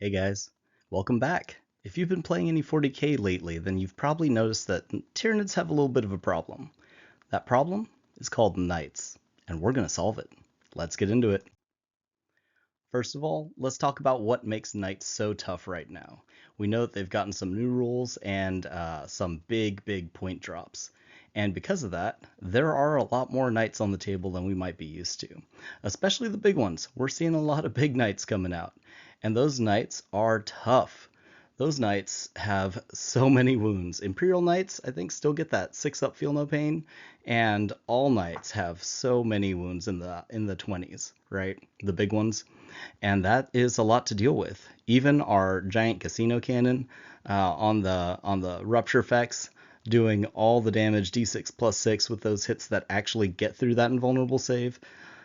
Hey guys, welcome back. If you've been playing any 40k lately, then you've probably noticed that Tyranids have a little bit of a problem. That problem is called Knights, and we're going to solve it. Let's get into it. First of all, let's talk about what makes Knights so tough right now. We know that they've gotten some new rules and some big point drops. And because of that, there are a lot more Knights on the table than we might be used to. Especially the big ones. We're seeing a lot of big Knights coming out. And those Knights are tough. Those Knights have so many wounds. Imperial Knights, I think, still get that 6 up feel no pain, and all Knights have so many wounds in the 20s, right? The big ones, and that is a lot to deal with. Even our giant casino cannon on the rupture effects, doing all the damage d6 plus 6 with those hits that actually get through that invulnerable save.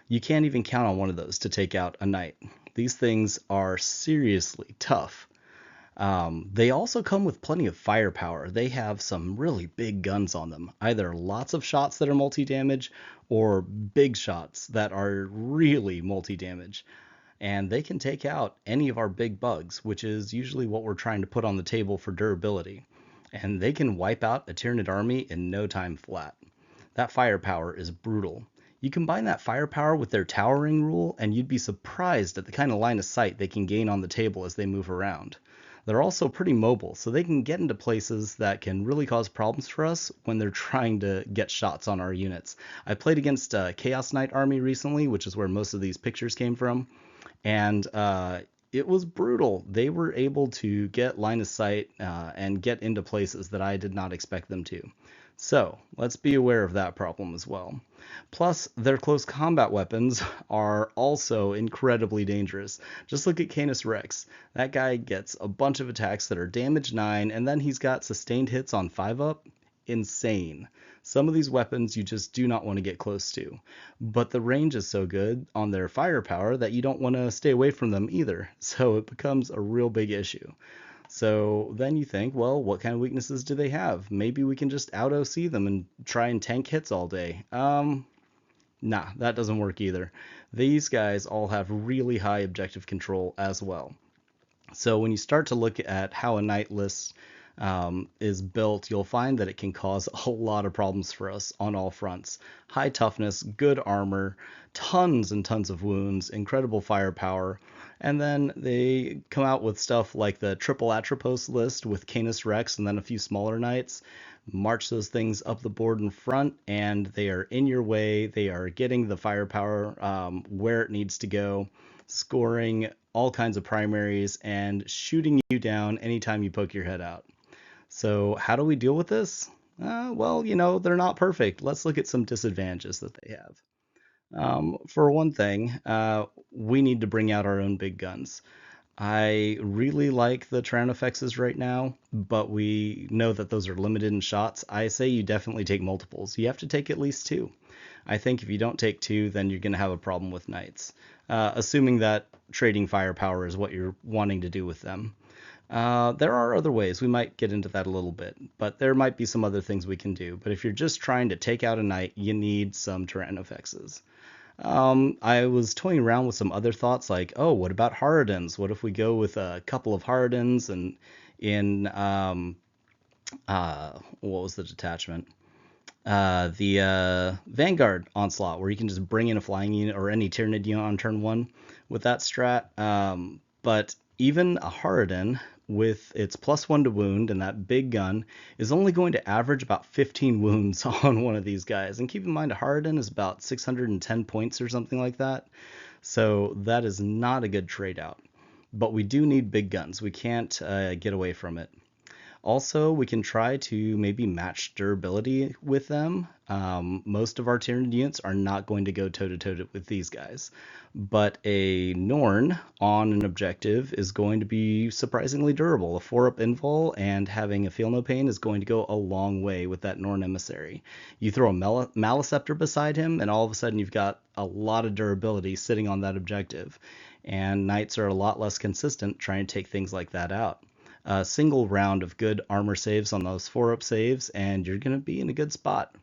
You can't even count on one of those to take out a knight. These things are seriously tough. They also come with plenty of firepower. They have some really big guns on them, either lots of shots that are multi-damage or big shots that are really multi-damage. And they can take out any of our big bugs, which is usually what we're trying to put on the table for durability. And they can wipe out a Tyranid army in no time flat. That firepower is brutal. You combine that firepower with their towering rule, and you'd be surprised at the kind of line of sight they can gain on the table as they move around. They're also pretty mobile, so they can get into places that can really cause problems for us when they're trying to get shots on our units. I played against a Chaos Knight army recently, which is where most of these pictures came from, and it was brutal. They were able to get line of sight and get into places that I did not expect them to. So let's be aware of that problem as well. Plus, their close combat weapons are also incredibly dangerous. Just look at Canis Rex. That guy gets a bunch of attacks that are damage 9, and then he's got sustained hits on 5 up. Insane. Some of these weapons you just do not want to get close to. But the range is so good on their firepower that you don't want to stay away from them either. So it becomes a real big issue. So then you think, well, what kind of weaknesses do they have? Maybe we can just out OC them and try and tank hits all day. Nah, that doesn't work either. These guys all have really high objective control as well. So when you start to look at how a knight list is built, you'll find that it can cause a lot of problems for us on all fronts. High toughness, good armor, tons and tons of wounds, incredible firepower, and then they come out with stuff like the triple Atropos list with Canis Rex and then a few smaller knights. March those things up the board in front, and they are in your way. They are getting the firepower where it needs to go, scoring all kinds of primaries, and shooting you down anytime you poke your head out. So, how do we deal with this? Well, they're not perfect. Let's look at some disadvantages that they have. For one thing, we need to bring out our own big guns. I really like the Tyranofexes right now, but we know that those are limited in shots. I say you definitely take multiples. You have to take at least 2. I think if you don't take 2, then you're going to have a problem with knights, assuming that trading firepower is what you're wanting to do with them. There are other ways. We might get into that a little bit, but there might be some other things we can do. But if you're just trying to take out a knight, you need some Tyranofexes. I was toying around with some other thoughts like, oh, what about Harridans? What if we go with a couple of Harridans and in what was the detachment? The Vanguard Onslaught, where you can just bring in a flying unit or any Tyranid unit on turn 1 with that strat. But even a Harridan with its +1 to wound and that big gun is only going to average about 15 wounds on one of these guys. And keep in mind, a Harridan is about 610 points or something like that. So that is not a good trade out. But we do need big guns. We can't get away from it. Also, we can try to maybe match durability with them. Most of our Tyranid units are not going to go toe-to-toe with these guys. But a Norn on an objective is going to be surprisingly durable. A 4-up invul and having a feel no pain is going to go a long way with that Norn emissary. You throw a Maliceptor beside him, and all of a sudden you've got a lot of durability sitting on that objective. And Knights are a lot less consistent trying to take things like that out. A single round of good armor saves on those 4-up saves, and you're going to be in a good spot.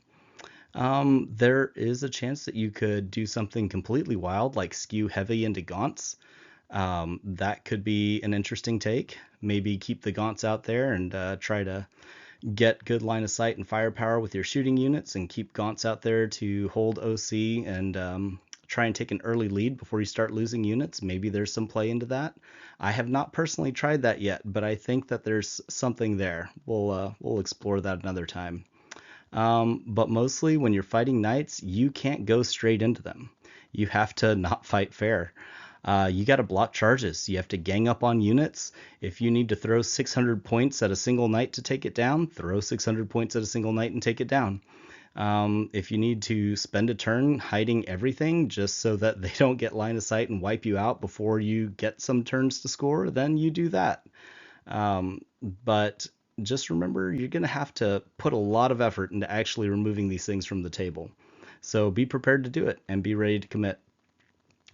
There is a chance that you could do something completely wild, like skew heavy into Gaunts. That could be an interesting take. Maybe keep the Gaunts out there and try to get good line of sight and firepower with your shooting units and keep Gaunts out there to hold OC and try and take an early lead before you start losing units. Maybe there's some play into that. I have not personally tried that yet, but I think that there's something there. We'll explore that another time. But mostly when you're fighting knights, you can't go straight into them. You have to not fight fair. You got to block charges. You have to gang up on units. If you need to throw 600 points at a single knight to take it down, throw 600 points at a single knight and take it down. If you need to spend a turn hiding everything just so that they don't get line of sight and wipe you out before you get some turns to score, then you do that. But just remember, you're going to have to put a lot of effort into actually removing these things from the table. So be prepared to do it and be ready to commit.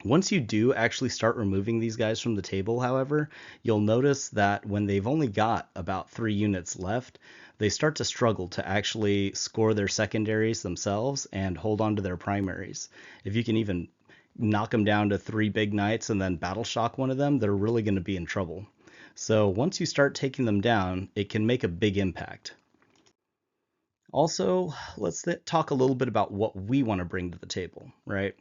Once you do actually start removing these guys from the table, however, you'll notice that when they've only got about 3 units left, they start to struggle to actually score their secondaries themselves and hold on to their primaries. If you can even knock them down to 3 big knights and then battle shock one of them, they're really going to be in trouble. So once you start taking them down, it can make a big impact. Also, let's talk a little bit about what we want to bring to the table, right?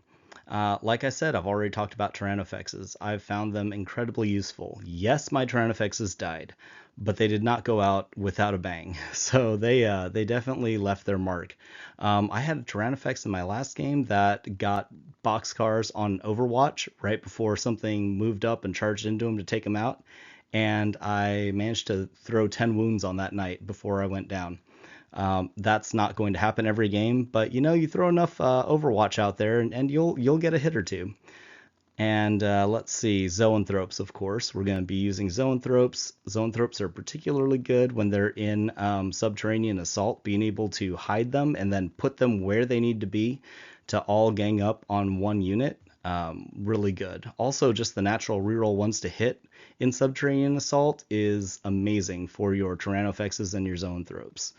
Like I said, I've already talked about Tyrannofexes. I've found them incredibly useful. Yes, my Tyrannofexes died, but they did not go out without a bang. So they definitely left their mark. I had a Tyrannofex in my last game that got boxcars on Overwatch right before something moved up and charged into him to take him out, and I managed to throw 10 wounds on that night before I went down. That's not going to happen every game, but you throw enough Overwatch out there, and you'll get a hit or two. And let's see, Zoanthropes, of course. We're going to be using Zoanthropes. Zoanthropes are particularly good when they're in Subterranean Assault, being able to hide them and then put them where they need to be to all gang up on one unit. Really good. Also, just the natural reroll ones to hit in Subterranean Assault is amazing for your Tyrannofexes and your Zoanthropes.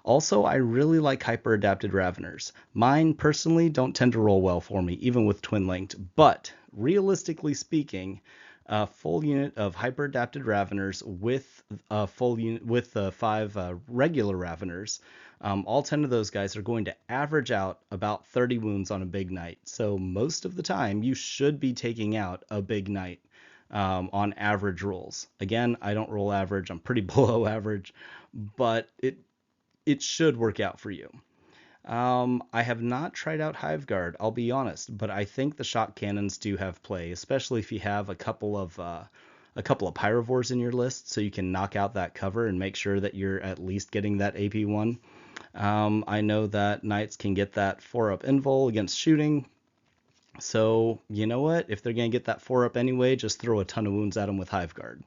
Also, I really like hyper adapted Raveners. Mine personally don't tend to roll well for me, even with twin linked, but realistically speaking, a full unit of hyper adapted Raveners with a full unit with 5 regular Raveners, all 10 of those guys are going to average out about 30 wounds on a big knight. So most of the time, you should be taking out a big knight on average rolls. Again, I don't roll average, I'm pretty below average, but it should work out for you. I have not tried out Hiveguard, I'll be honest, but I think the shock cannons do have play, especially if you have a couple of pyrovores in your list, so you can knock out that cover and make sure that you're at least getting that AP1. I know that knights can get that 4-up invul against shooting, so you know what? If they're gonna get that 4-up anyway, just throw a ton of wounds at them with Hiveguard.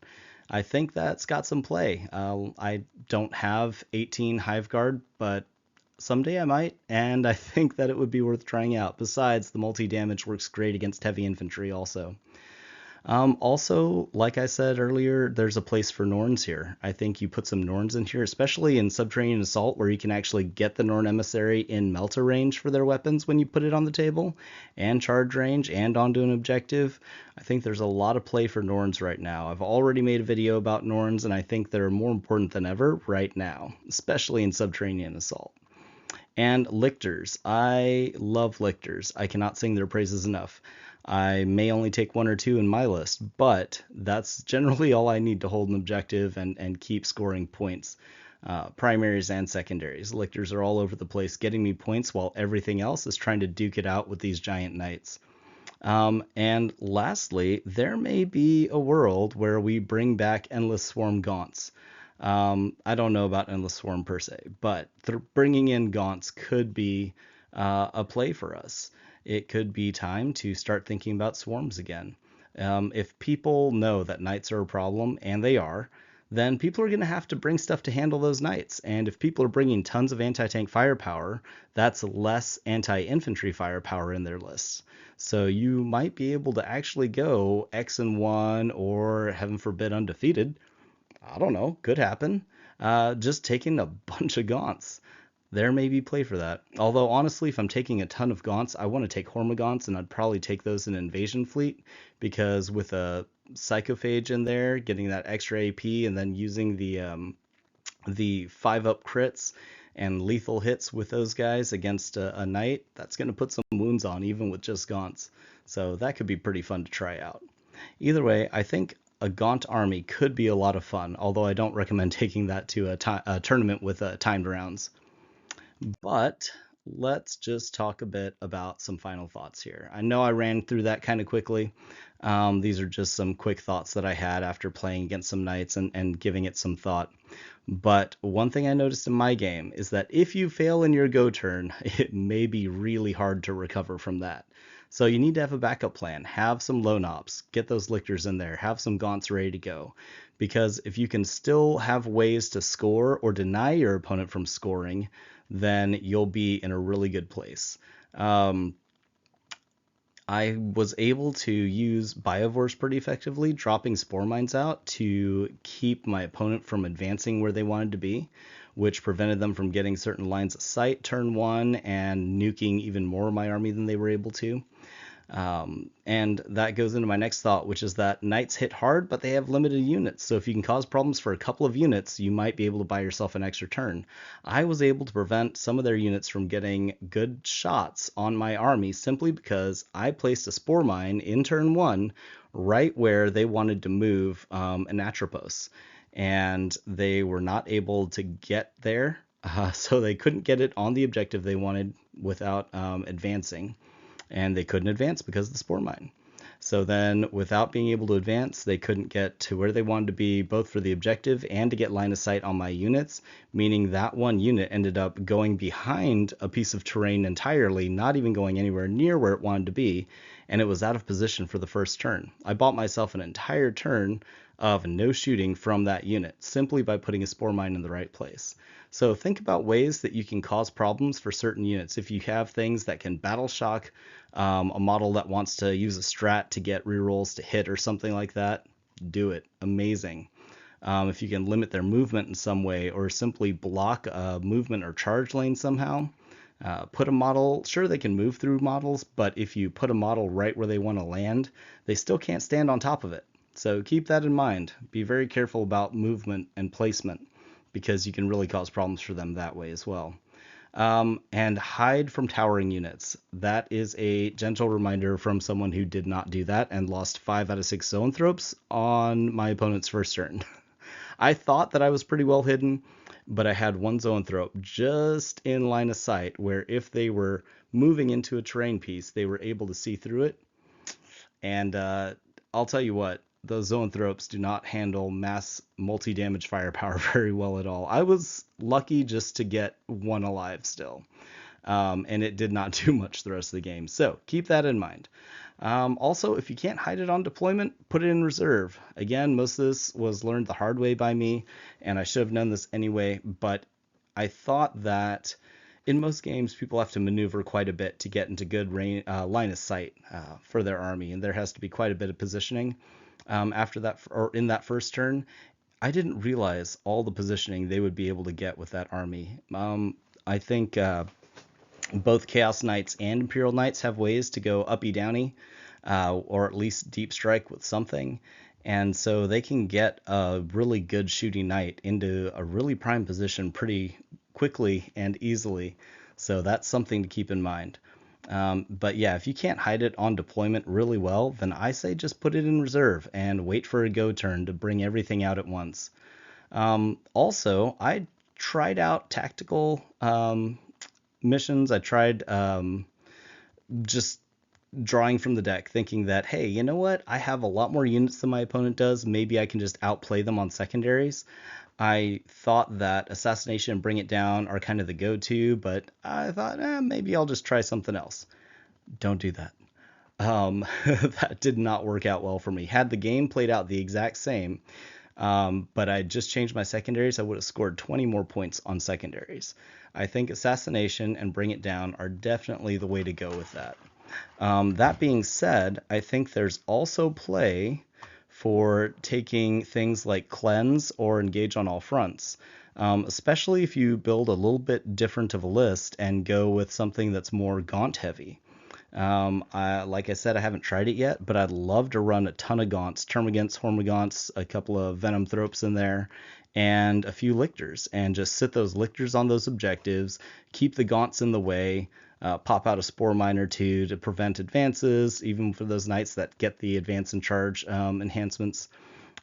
I think that's got some play. I don't have 18 Hiveguard, but someday I might, and I think that it would be worth trying out. Besides, the multi-damage works great against heavy infantry also. Also, like I said earlier, there's a place for Norns here. I think you put some Norns in here, especially in Subterranean Assault, where you can actually get the Norn Emissary in Melter range for their weapons when you put it on the table, and charge range, and onto an objective. I think there's a lot of play for Norns right now. I've already made a video about Norns, and I think they're more important than ever right now, especially in Subterranean Assault. And lictors. I love lictors. I cannot sing their praises enough. I may only take 1 or 2 in my list, but that's generally all I need to hold an objective and keep scoring points. Primaries and secondaries. Lictors are all over the place getting me points while everything else is trying to duke it out with these giant knights. And lastly, there may be a world where we bring back Endless Swarm Gaunts. I don't know about Endless Swarm per se, but bringing in Gaunts could be a play for us. It could be time to start thinking about swarms again. If people know that knights are a problem, and they are, then people are going to have to bring stuff to handle those knights. And if people are bringing tons of anti-tank firepower, that's less anti-infantry firepower in their lists. So you might be able to actually go X and 1, or heaven forbid undefeated. I don't know, could happen. Just taking a bunch of Gaunts. There may be play for that. Although honestly, if I'm taking a ton of Gaunts, I want to take Hormagaunts, and I'd probably take those in Invasion Fleet because with a Psychophage in there, getting that extra AP, and then using the 5-up crits and lethal hits with those guys against a knight, that's going to put some wounds on even with just Gaunts. So that could be pretty fun to try out. Either way, I think a Gaunt army could be a lot of fun, although I don't recommend taking that to a tournament with timed rounds. But let's just talk a bit about some final thoughts here. I know I ran through that kind of quickly. These are just some quick thoughts that I had after playing against some knights and giving it some thought. But one thing I noticed in my game is that if you fail in your go turn, it may be really hard to recover from that. So you need to have a backup plan. Have some low knobs, get those lictors in there, have some gaunts ready to go. Because if you can still have ways to score or deny your opponent from scoring, then you'll be in a really good place. I was able to use Biovores pretty effectively, dropping Spore Mines out to keep my opponent from advancing where they wanted to be, which prevented them from getting certain lines of sight turn one and nuking even more of my army than they were able to. And that goes into my next thought, which is that knights hit hard, but they have limited units. So if you can cause problems for a couple of units, you might be able to buy yourself an extra turn. I was able to prevent some of their units from getting good shots on my army simply because I placed a Spore Mine in turn one right where they wanted to move an Atropos. And they were not able to get there, so they couldn't get it on the objective they wanted without advancing, and they couldn't advance because of the Spore Mine. So then, without being able to advance, they couldn't get to where they wanted to be, both for the objective and to get line of sight on my units, meaning that one unit ended up going behind a piece of terrain entirely, not even going anywhere near where it wanted to be, and it was out of position for the first turn. I bought myself an entire turn of no shooting from that unit simply by putting a Spore Mine in the right place. So think about ways that you can cause problems for certain units. If you have things that can battle shock a model that wants to use a strat to get rerolls to hit or something like that, do it. Amazing. If you can limit their movement in some way or simply block a movement or charge lane somehow, put a model, sure they can move through models, but if you put a model right where they want to land, they still can't stand on top of it. So keep that in mind. Be very careful about movement and placement because you can really cause problems for them that way as well. And hide from towering units. That is a gentle reminder from someone who did not do that and lost 5 out of 6 zoanthropes on my opponent's first turn. I thought that I was pretty well hidden, but I had one zoanthrope just in line of sight where if they were moving into a terrain piece, they were able to see through it. And I'll tell you what, those zoanthropes do not handle mass multi-damage firepower very well at all. I was lucky just to get one alive still, and it did not do much the rest of the game. So keep that in mind. Also, if you can't hide it on deployment, put it in reserve. Again, most of this was learned the hard way by me, and I should have known this anyway, but I thought that in most games, people have to maneuver quite a bit to get into good line of sight for their army, and there has to be quite a bit of positioning after that or in that first turn. I didn't realize all the positioning they would be able to get with that army. I think both Chaos Knights and Imperial Knights have ways to go uppy downy, or at least deep strike with something. And so they can get a really good shooting knight into a really prime position pretty quickly and easily. So that's something to keep in mind. But yeah, if you can't hide it on deployment really well, then I say just put it in reserve and wait for a go turn to bring everything out at once. Also, I tried out tactical missions. I tried just drawing from the deck, thinking that, hey, you know what? I have a lot more units than my opponent does. Maybe I can just outplay them on secondaries. I thought that Assassination and Bring It Down are kind of the go-to, but I thought, maybe I'll just try something else. Don't do that. That did not work out well for me. Had the game played out the exact same, but I just changed my secondaries, I would have scored 20 more points on secondaries. I think Assassination and Bring It Down are definitely the way to go with that. That being said, I think there's also play for taking things like Cleanse or Engage on All Fronts. especially if you build a little bit different of a list and go with something that's more Gaunt heavy. Like I said, I haven't tried it yet, but I'd love to run a ton of Gaunts, Termagants, Hormagaunts, a couple of Venom Thropes in there, and a few Lictors, and just sit those Lictors on those objectives, keep the Gaunts in the way, pop out a Spore Mine or two to prevent advances, even for those knights that get the Advance and Charge enhancements,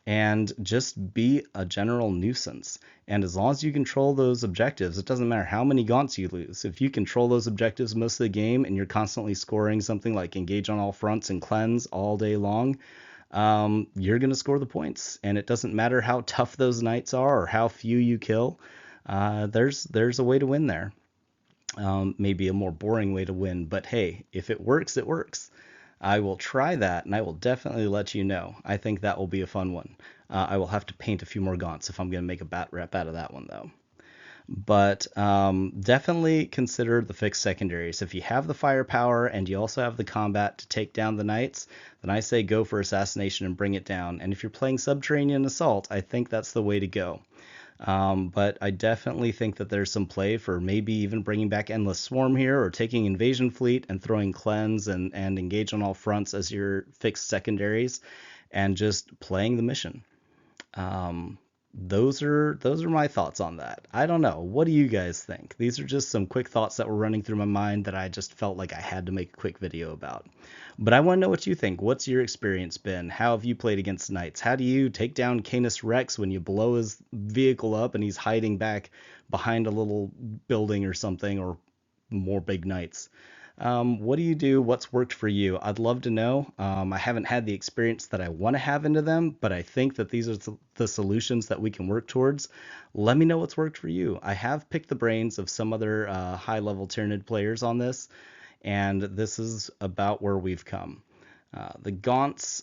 and just be a general nuisance. And as long as you control those objectives, it doesn't matter how many gaunts you lose. If you control those objectives most of the game and you're constantly scoring something like engage on all fronts and cleanse all day long, you're going to score the points. And it doesn't matter how tough those knights are or how few you kill. There's a way to win there. Maybe a more boring way to win, but hey, if it works, it works. I will try that, and I will definitely let you know. I think that will be a fun one. I will have to paint a few more gaunts if I'm going to make a bat rep out of that one, though. But definitely consider the fixed secondaries. If you have the firepower and you also have the combat to take down the knights, then I say go for assassination and bring it down. And if you're playing Subterranean Assault, I think that's the way to go. But I definitely think that there's some play for maybe even bringing back Endless Swarm here, or taking Invasion Fleet and throwing Cleanse and Engage on all fronts as your fixed secondaries, and just playing the mission. Um, those are my thoughts on that. I don't know. What do you guys think? These are just some quick thoughts that were running through my mind that I just felt like I had to make a quick video about. But I want to know what you think. What's your experience been? How have you played against knights? How do you take down Canis Rex when you blow his vehicle up and he's hiding back behind a little building or something, or more big knights? What do you do? What's worked for you? I'd love to know. I haven't had the experience that I want to have into them, but I think that these are the solutions that we can work towards. Let me know what's worked for you. I have picked the brains of some other high-level Tyranid players on this, and this is about where we've come. The Gaunts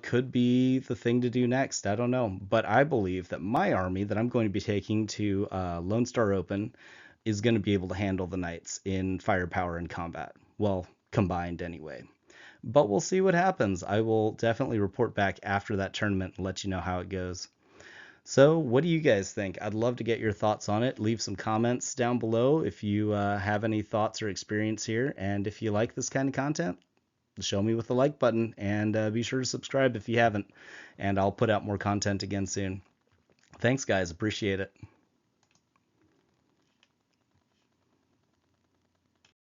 could be the thing to do next. I don't know. But I believe that my army that I'm going to be taking to Lone Star Open is going to be able to handle the knights in firepower and combat. Well, combined anyway. But we'll see what happens. I will definitely report back after that tournament and let you know how it goes. So, what do you guys think? I'd love to get your thoughts on it. Leave some comments down below if you have any thoughts or experience here. And if you like this kind of content, show me with the like button, and be sure to subscribe if you haven't. And I'll put out more content again soon. Thanks, guys. Appreciate it.